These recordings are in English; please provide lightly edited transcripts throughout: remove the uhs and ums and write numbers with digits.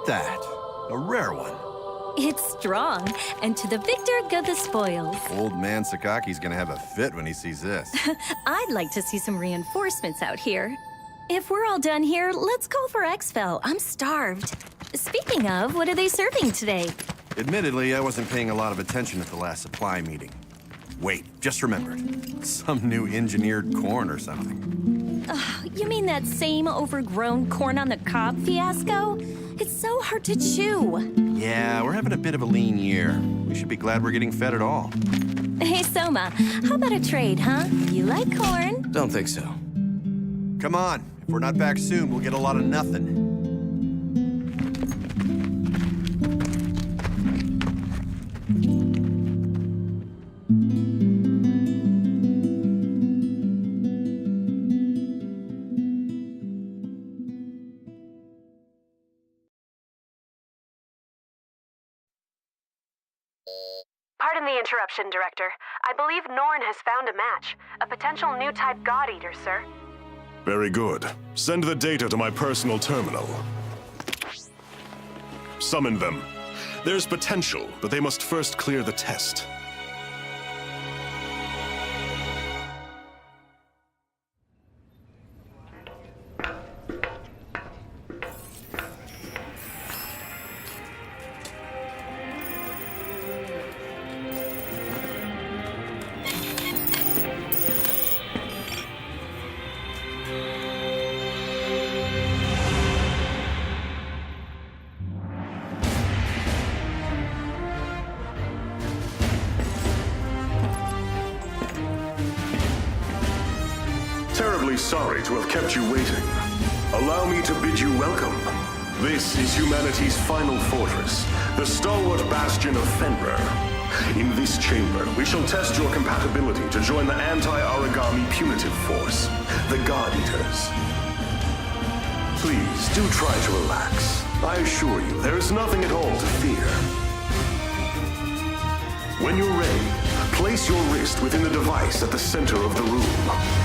at that. A rare one. It's strong, and to the victor go the spoils. Old man Sakaki's gonna have a fit when he sees this. I'd like to see some reinforcements out here. If we're all done here, let's call for exfil. I'm starved. Speaking of, what are they serving today? Admittedly, I wasn't paying a lot of attention at the last supply meeting. Wait, just remembered. Some new engineered corn or something. You mean that same overgrown corn on the cob fiasco? It's so hard to chew. Yeah, we're having a bit of a lean year. We should be glad we're getting fed at all. Hey, Soma, how about a trade, huh? You like corn? Don't think so. Come on. If we're not back soon, we'll get a lot of nothing. Pardon the interruption, Director. I believe Norn has found a match. A potential new type God Eater, sir. Very good. Send the data to my personal terminal. Summon them. There's potential, but they must first clear the test. Terribly sorry to have kept you waiting. Allow me to bid you welcome. This is humanity's final fortress, the stalwart bastion of Fenrir. In this chamber, we shall test your compatibility to join the anti-origami punitive force, the God Eaters. Please, do try to relax. I assure you, there is nothing at all to fear. When you're ready, place your wrist within the device at the center of the room.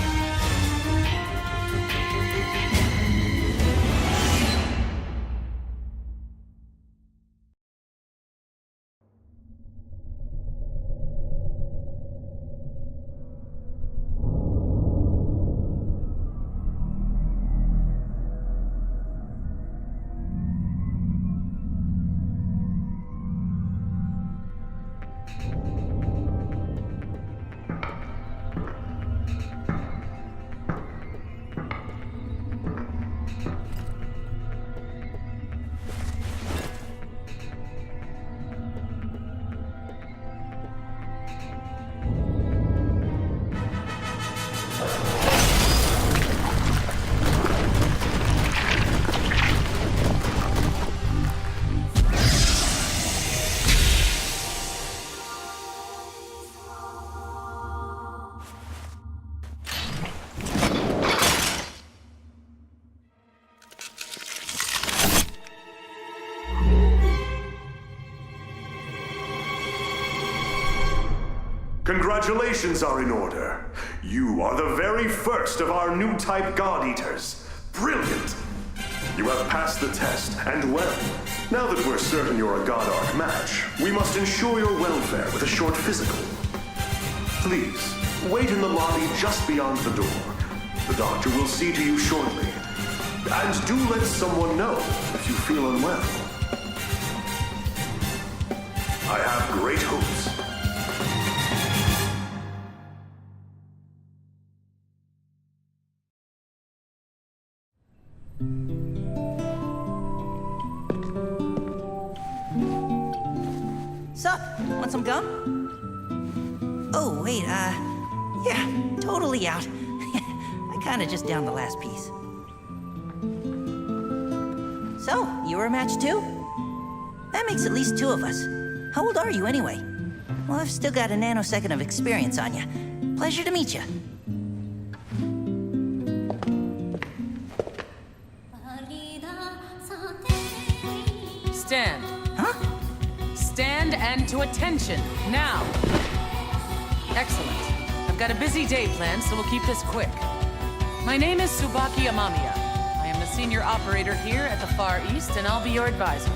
Congratulations are in order. You are the very first of our new type God Eaters. Brilliant! You have passed the test, and well. Now that we're certain you're a God Arc match, we must ensure your welfare with a short physical. Please, wait in the lobby just beyond the door. The doctor will see to you shortly. And do let someone know if you feel unwell. I have great hopes. Sup? Want some gum? Oh, wait, yeah, totally out. I kinda just downed the last piece. So, you were a match too? That makes at least two of us. How old are you anyway? Well, I've still got a nanosecond of experience on you. Pleasure to meet you. Stand. Huh? Stand and to attention, now. Excellent. I've got a busy day planned, so we'll keep this quick. My name is Tsubaki Amamiya. I am the senior operator here at the Far East, and I'll be your advisor.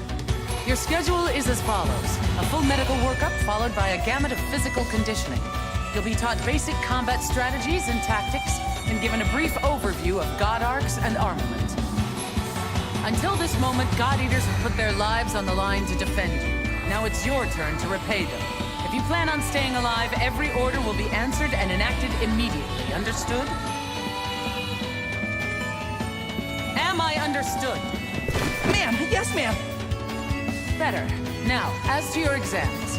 Your schedule is as follows. A full medical workup followed by a gamut of physical conditioning. You'll be taught basic combat strategies and tactics, and given a brief overview of God arcs and armament. Until this moment, God Eaters have put their lives on the line to defend you. Now it's your turn to repay them. If you plan on staying alive, every order will be answered and enacted immediately. Understood? Am I understood? Ma'am, yes, ma'am. Better. Now, as to your exams.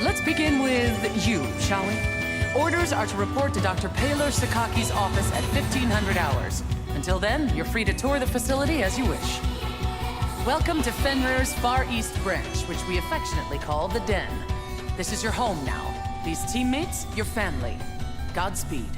Let's begin with you, shall we? Orders are to report to Dr. Paler Sakaki's office at 1500 hours. Until then, you're free to tour the facility as you wish. Welcome to Fenrir's Far East branch, which we affectionately call the Den. This is your home now. These teammates, your family. Godspeed.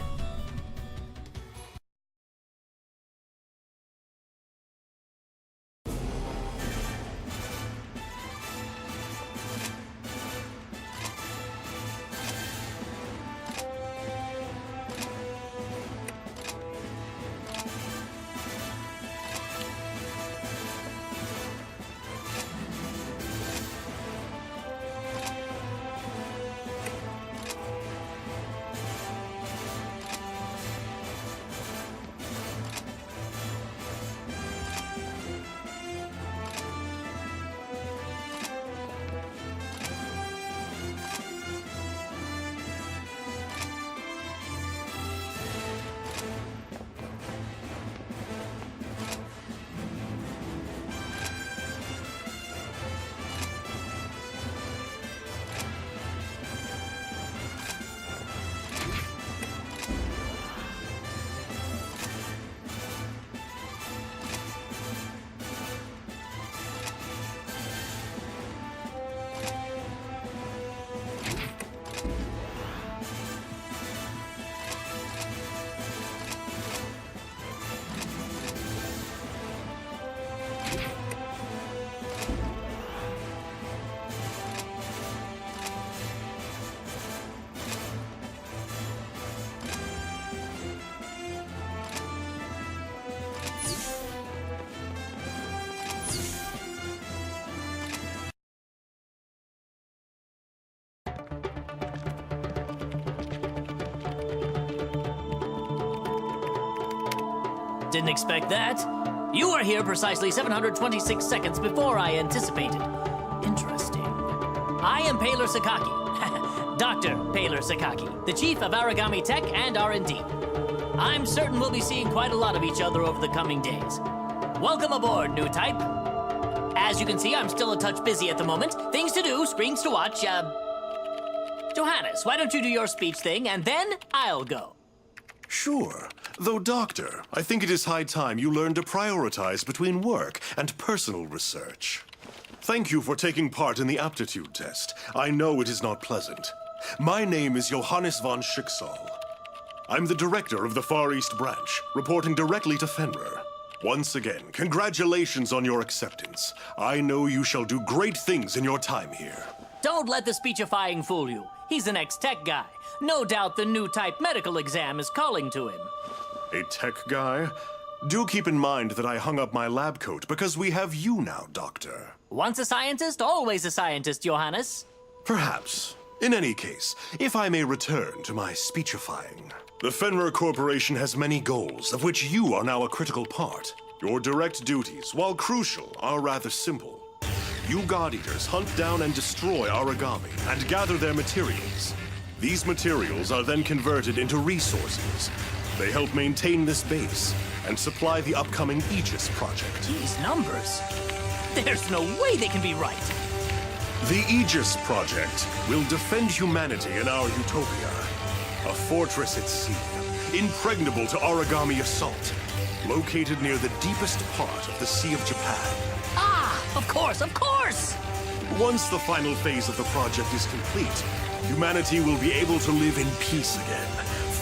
Didn't expect that. You are here precisely 726 seconds before I anticipated. Interesting. I am Paler Sakaki. Dr. Paler Sakaki, the Chief of Aragami Tech and R&D. I'm certain we'll be seeing quite a lot of each other over the coming days. Welcome aboard, new type. As you can see, I'm still a touch busy at the moment. Things to do, screens to watch, Johannes, why don't you do your speech thing, and then I'll go. Sure. Though, Doctor, I think it is high time you learn to prioritize between work and personal research. Thank you for taking part in the aptitude test. I know it is not pleasant. My name is Johannes von Schicksal. I'm the director of the Far East branch, reporting directly to Fenrir. Once again, congratulations on your acceptance. I know you shall do great things in your time here. Don't let the speechifying fool you. He's an ex-tech guy. No doubt the new type medical exam is calling to him. A tech guy? Do keep in mind that I hung up my lab coat because we have you now, Doctor. Once a scientist, always a scientist, Johannes. Perhaps. In any case, if I may return to my speechifying. The Fenrir Corporation has many goals, of which you are now a critical part. Your direct duties, while crucial, are rather simple. You God Eaters hunt down and destroy Aragami and gather their materials. These materials are then converted into resources. They help maintain this base and supply the upcoming Aegis project. These numbers. There's no way they can be right. The Aegis project will defend humanity in our utopia. A fortress at sea, impregnable to Aragami assault, located near the deepest part of the Sea of Japan. Ah, of course, of course! Once the final phase of the project is complete, humanity will be able to live in peace again,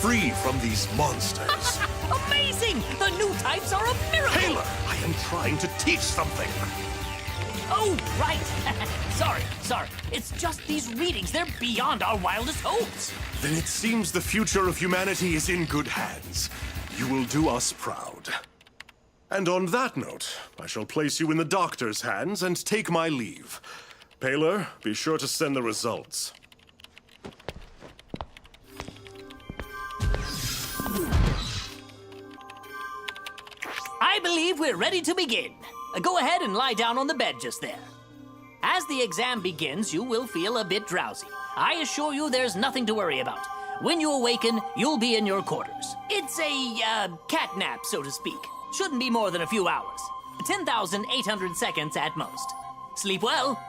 free from these monsters. Amazing! The new types are a miracle! Paler, I am trying to teach something. Oh, right. Sorry. It's just these readings. They're beyond our wildest hopes. Then it seems the future of humanity is in good hands. You will do us proud. And on that note, I shall place you in the doctor's hands and take my leave. Paler, be sure to send the results. I believe we're ready to begin. Go ahead and lie down on the bed just there. As the exam begins, you will feel a bit drowsy. I assure you there's nothing to worry about. When you awaken, you'll be in your quarters. It's a, cat nap, so to speak. Shouldn't be more than a few hours. 10,800 seconds at most. Sleep well.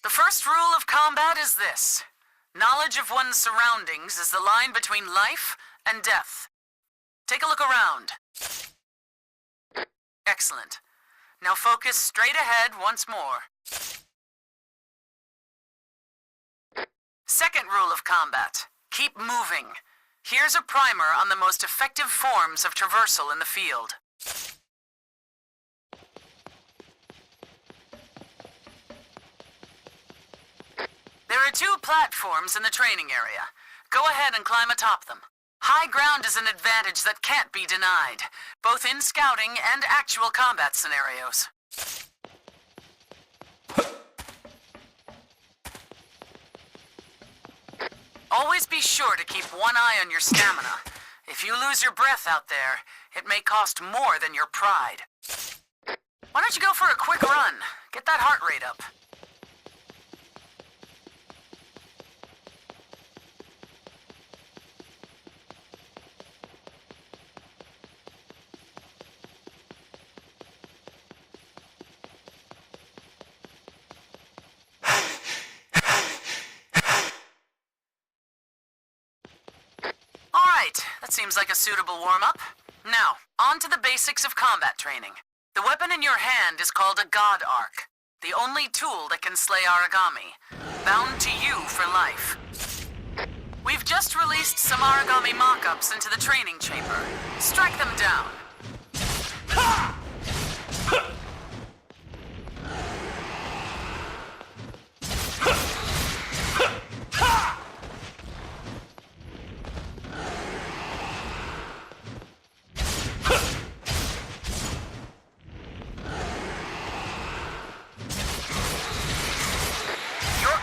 The first rule of combat is this. Knowledge of one's surroundings is the line between life and death. Take a look around. Excellent. Now focus straight ahead once more. Second rule of combat. Keep moving. Here's a primer on the most effective forms of traversal in the field. There are 2 platforms in the training area. Go ahead and climb atop them. High ground is an advantage that can't be denied, both in scouting and actual combat scenarios. Always be sure to keep one eye on your stamina. If you lose your breath out there, it may cost more than your pride. Why don't you go for a quick run? Get that heart rate up. That seems like a suitable warm-up. Now, on to the basics of combat training. The weapon in your hand is called a God Arc, the only tool that can slay Aragami, bound to you for life. We've just released some Aragami mock-ups into the training chamber. Strike them down.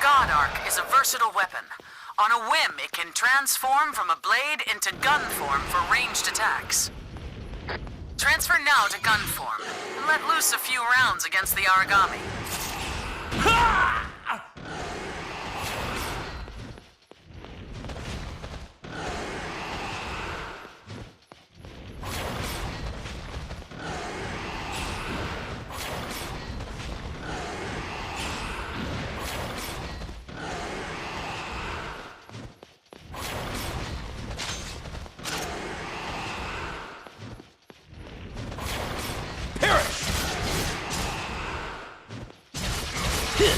God Arc is a versatile weapon. On a whim, it can transform from a blade into gun form for ranged attacks. Transfer now to gun form, and let loose a few rounds against the Aragami. It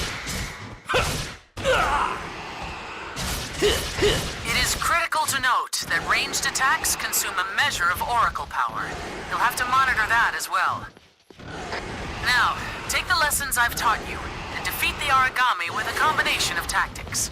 is critical to note that ranged attacks consume a measure of oracle power. You'll have to monitor that as well. Now, take the lessons I've taught you and defeat the origami with a combination of tactics.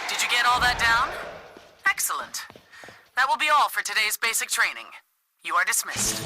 Did you get all that down? Excellent. That will be all for today's basic training. You are dismissed.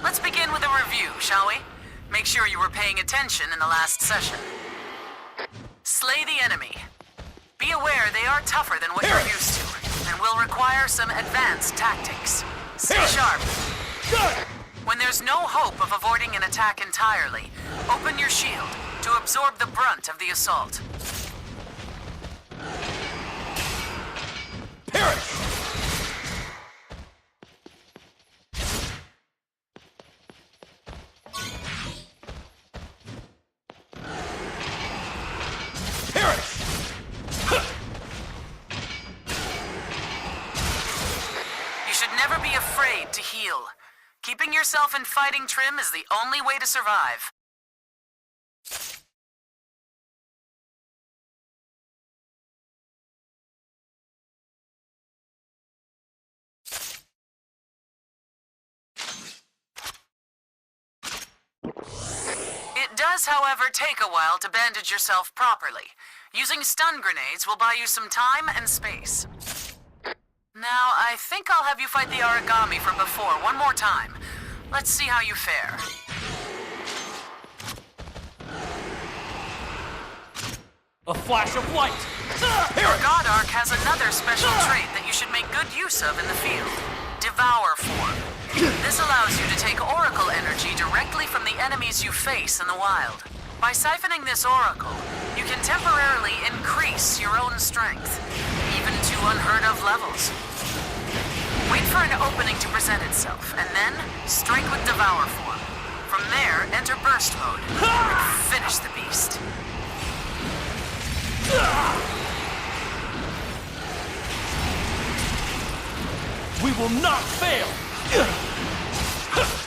Let's begin with a review, shall we? Make sure you were paying attention in the last session. Slay the enemy. Be aware they are tougher than what you're used to, and will require some advanced tactics. Stay sharp. When there's no hope of avoiding an attack entirely, open your shield to absorb the brunt of the assault. Never be afraid to heal. Keeping yourself in fighting trim is the only way to survive. It does, however, take a while to bandage yourself properly. Using stun grenades will buy you some time and space. Now, I think I'll have you fight the origami from before one more time. Let's see how you fare. A flash of light! Your God Arc has another special trait that you should make good use of in the field. Devour form. This allows you to take oracle energy directly from the enemies you face in the wild. By siphoning this oracle, you can temporarily increase your own strength, even to unheard of levels. Wait for an opening to present itself, and then strike with Devour form. From there, enter burst mode, and finish the beast. We will not fail!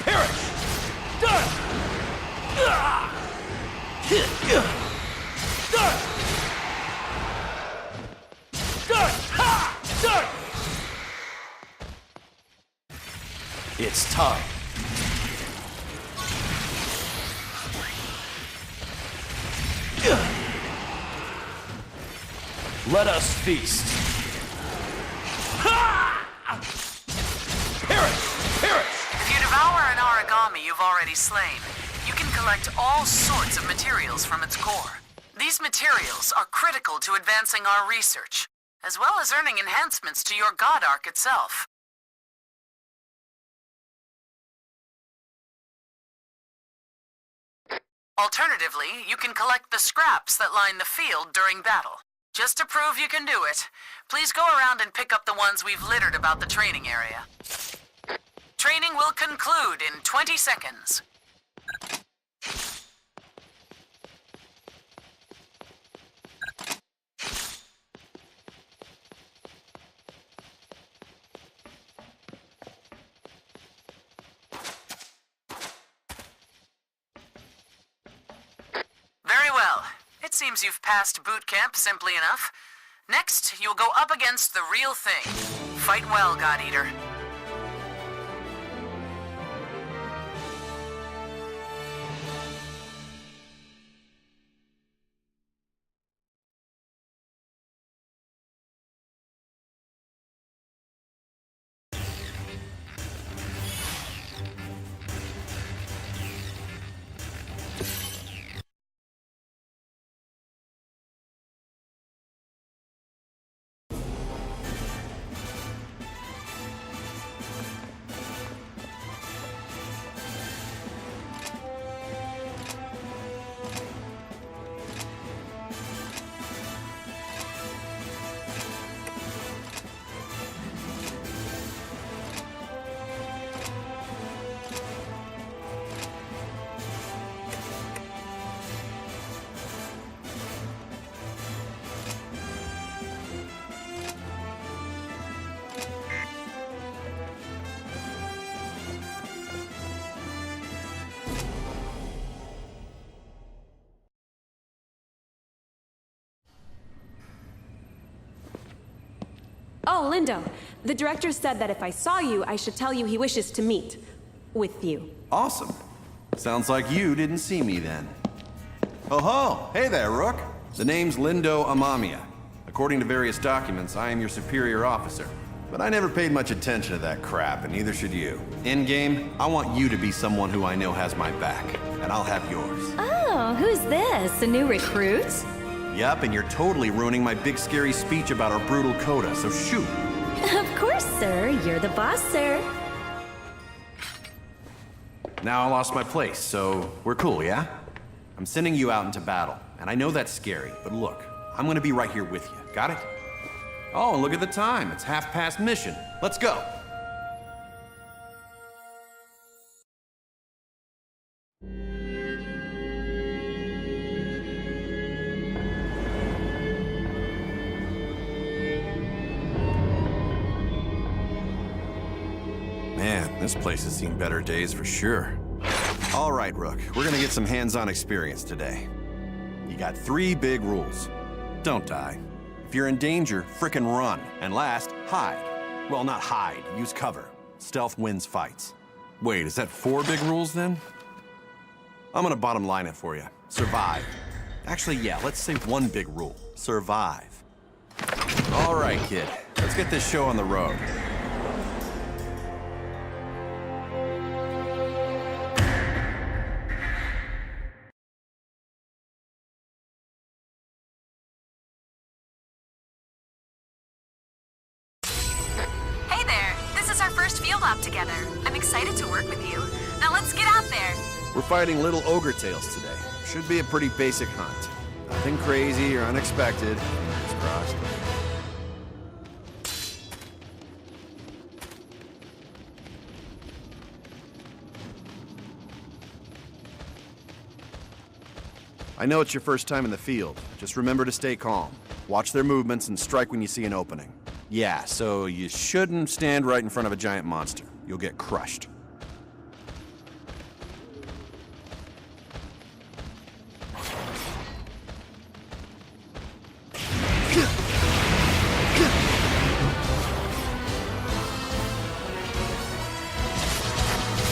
Perish! Done! Done! Done! Ha! Done! It's time. Let us feast. Perish! Perish! If you devour an origami you've already slain, you can collect all sorts of materials from its core. These materials are critical to advancing our research, as well as earning enhancements to your God Arc itself. Alternatively, you can collect the scraps that line the field during battle. Just to prove you can do it, please go around and pick up the ones we've littered about the training area. Training will conclude in 20 seconds. Very well. It seems you've passed boot camp simply enough. Next, you'll go up against the real thing. Fight well, God Eater. Oh, Lindo. The director said that if I saw you, I should tell you he wishes to meet with you. Awesome. Sounds like you didn't see me then. Oh ho! Hey there, Rook. The name's Lindo Amamiya. According to various documents, I am your superior officer. But I never paid much attention to that crap, and neither should you. In-game, I want you to be someone who I know has my back, and I'll have yours. Oh, who's this? A new recruit? Yup, and you're totally ruining my big scary speech about our brutal coda, so shoot. Of course, sir. You're the boss, sir. Now I lost my place, so we're cool, yeah? I'm sending you out into battle, and I know that's scary, but look, I'm gonna be right here with you. Got it? Oh, and look at the time. It's 1/2 mission. Let's go. Man, this place has seen better days for sure. All right, Rook, we're gonna get some hands-on experience today. You got 3 big rules. Don't die. If you're in danger, frickin' run. And last, hide. Well, not hide, use cover. Stealth wins fights. Wait, is that 4 big rules then? I'm gonna bottom line it for you. Survive. Actually, yeah, let's say 1 big rule. Survive. All right, kid, let's get this show on the road. Hey there, this is our first field op together. I'm excited to work with you. Now let's get out there. We're fighting little ogre tails today. Should be a pretty basic hunt. Nothing crazy or unexpected. Fingers crossed. I know it's your first time in the field. Just remember to stay calm. Watch their movements and strike when you see an opening. Yeah, so you shouldn't stand right in front of a giant monster. You'll get crushed.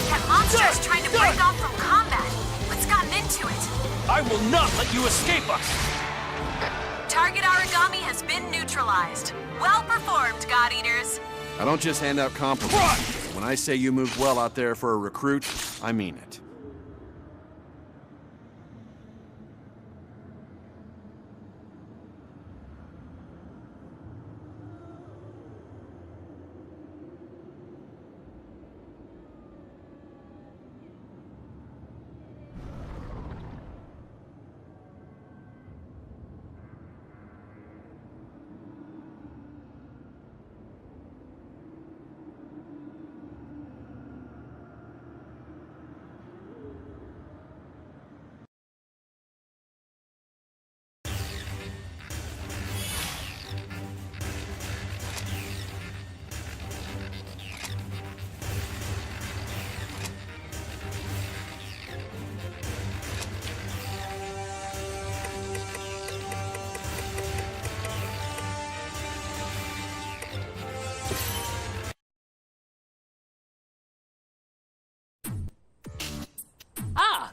That monster is trying to break off from combat. What's gotten into it? I will not let you escape us! Target origami has been neutralized. Well performed, God Eaters. I don't just hand out compliments. When I say you moved well out there for a recruit, I mean it.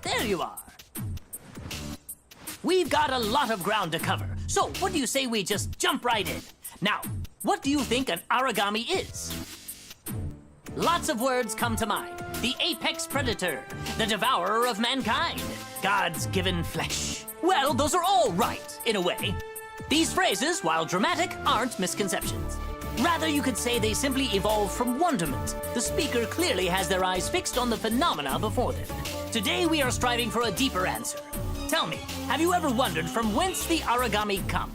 there you are. We've got a lot of ground to cover, so what do you say we just jump right in? Now, what do you think an origami is? Lots of words come to mind. The apex predator, the devourer of mankind, God's given flesh. Well, those are all right, in a way. These phrases, while dramatic, aren't misconceptions. Rather, you could say they simply evolved from wonderment. The speaker clearly has their eyes fixed on the phenomena before them. Today, we are striving for a deeper answer. Tell me, have you ever wondered from whence the origami come?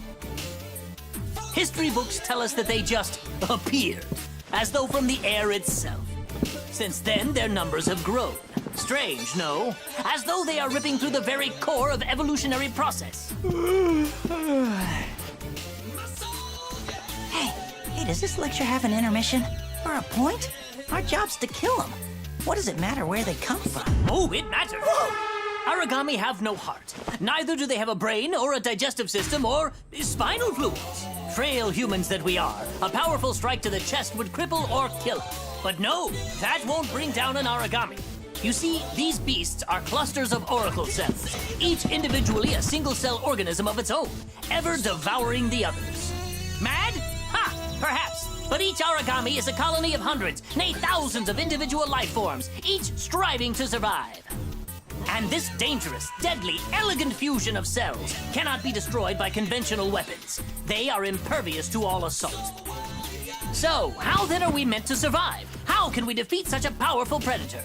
History books tell us that they just appeared, as though from the air itself. Since then, their numbers have grown. Strange, no? As though they are ripping through the very core of evolutionary process. Hey, does this lecture have an intermission? Or a point? Our job's to kill them. What does it matter where they come from? Oh, it matters. Origami have no heart. Neither do they have a brain or a digestive system or spinal fluids. Frail humans that we are, a powerful strike to the chest would cripple or kill us. But no, that won't bring down an origami. You see, these beasts are clusters of auricle cells, each individually a single-cell organism of its own, ever devouring the others. Mad? Ha! Perhaps. But each origami is a colony of hundreds, nay thousands of individual life forms, each striving to survive. And this dangerous, deadly, elegant fusion of cells cannot be destroyed by conventional weapons. They are impervious to all assault. So, how then are we meant to survive? How can we defeat such a powerful predator?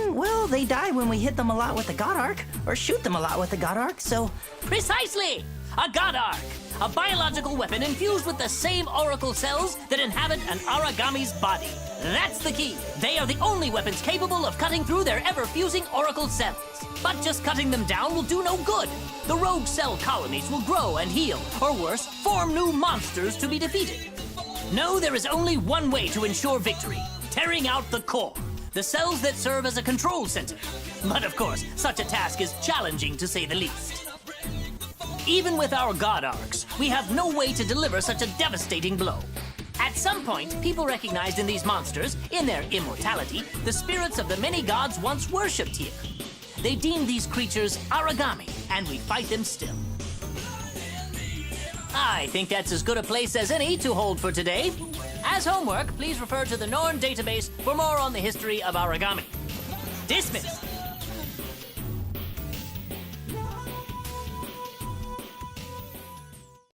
Well, they die when we hit them a lot with the God Arc, or shoot them a lot with the God Arc, so... Precisely! A God Arc! A biological weapon infused with the same auricle cells that inhabit an origami's body. That's the key. They are the only weapons capable of cutting through their ever-fusing auricle cells. But just cutting them down will do no good. The rogue cell colonies will grow and heal, or worse, form new monsters to be defeated. No, there is only one way to ensure victory. Tearing out the core. The cells that serve as a control center. But of course, such a task is challenging to say the least. Even with our God Arcs, we have no way to deliver such a devastating blow. At some point, people recognized in these monsters, in their immortality, the spirits of the many gods once worshipped here. They deemed these creatures origami, and we fight them still. I think that's as good a place as any to hold for today. As homework, please refer to the Norn database for more on the history of origami. Dismissed!